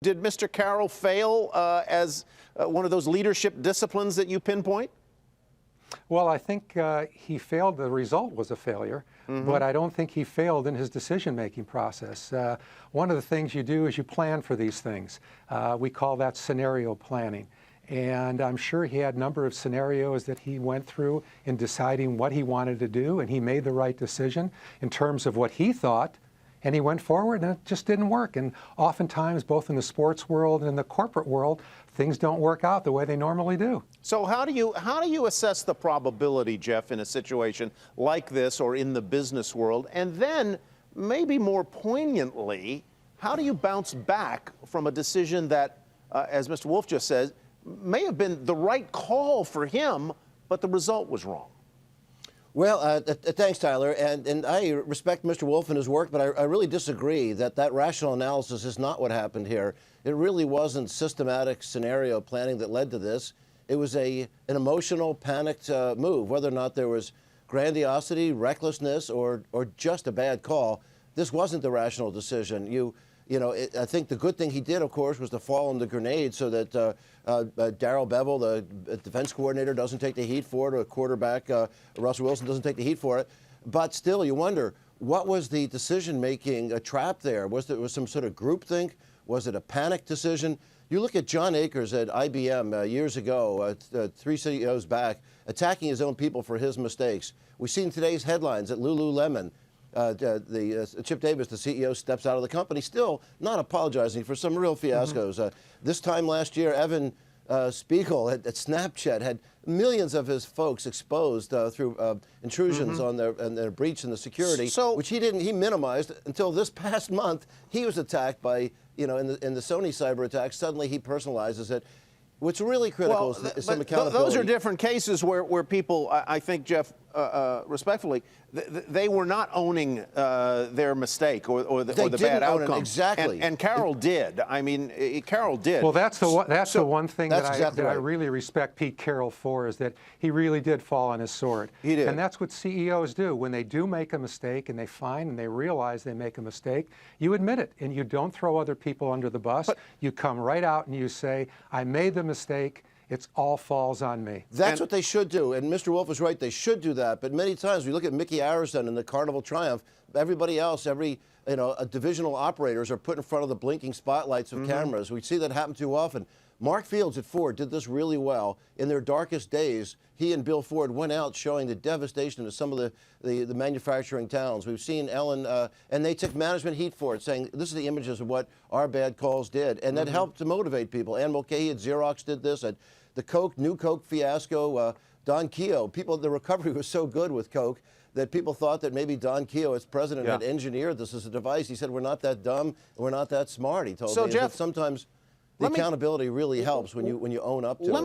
Did Mr. Carroll fail as one of those leadership disciplines that you pinpoint? Well, I think he failed. The result was a failure, but I don't think he failed in his decision-making process. One of the things you do is you plan for these things. We call that scenario planning. And I'm sure he had a number of scenarios that he went through in deciding what he wanted to do, and he made the right decision in terms of what he thought, and he went forward, and it just didn't work. And oftentimes, both in the sports world and in the corporate world, things don't work out the way they normally do. So how do you assess the probability, Jeff, in a situation like this or in the business world? And then, maybe more poignantly, how do you bounce back from a decision that, as Mr. Wolf just said, may have been the right call for him, but the result was wrong? Well, thanks, Tyler. And I respect Mr. Wolf and his work, but I really disagree that rational analysis is not what happened here. It really wasn't systematic scenario planning that led to this. It was an emotional, panicked move. Whether or not there was grandiosity, recklessness, or just a bad call, this wasn't the rational decision. I think the good thing he did, of course, was to fall on the grenade so that Darrell Bevell, the defense coordinator, doesn't take the heat for it, or quarterback Russell Wilson doesn't take the heat for it. But still, you wonder, what was the decision-making trap there? Was there some sort of groupthink? Was it a panic decision? You look at John Akers at IBM years ago, 3 CEOs back, attacking his own people for his mistakes. We've seen today's headlines at Lululemon. Chip Davis, the CEO, steps out of the company, still not apologizing for some real fiascos. This time last year, Evan Spiegel at Snapchat had millions of his folks exposed through intrusions on their breach in the security, which he minimized until this past month. He was attacked by, in the Sony cyber attack. Suddenly he personalizes it. What's really critical is some accountability. Those are different cases where people, I think, Jeff, respectfully, they were not owning their mistake or the bad outcome. Exactly. And Carroll did. I mean, Carroll did. Well, that's the one thing that exactly I really respect Pete Carroll for, is that he really did fall on his sword. He did. And that's what CEOs do. When they do make a mistake and they find and they realize they make a mistake, you admit it, and you don't throw other people under the bus. You come right out and you say, I made the mistake. It all falls on me. That's what they should do. And Mr. Wolf is right. They should do that. But many times we look at Mickey Arison and the Carnival Triumph. Everybody else, divisional operators are put in front of the blinking spotlights of cameras. We see that happen too often. Mark Fields at Ford did this really well. In their darkest days, he and Bill Ford went out showing the devastation of some of the manufacturing towns. We've seen Ellen, and they took management heat for it, saying this is the images of what our bad calls did. And that helped to motivate people. Ann Mulcahy at Xerox did this. At the new Coke fiasco, Don Keogh, the recovery was so good with Coke that people thought that maybe Don Keogh, as president, had engineered this as a device. He said, we're not that dumb, and we're not that smart, he told me. Jeff, sometimes the accountability really helps when you own up to it.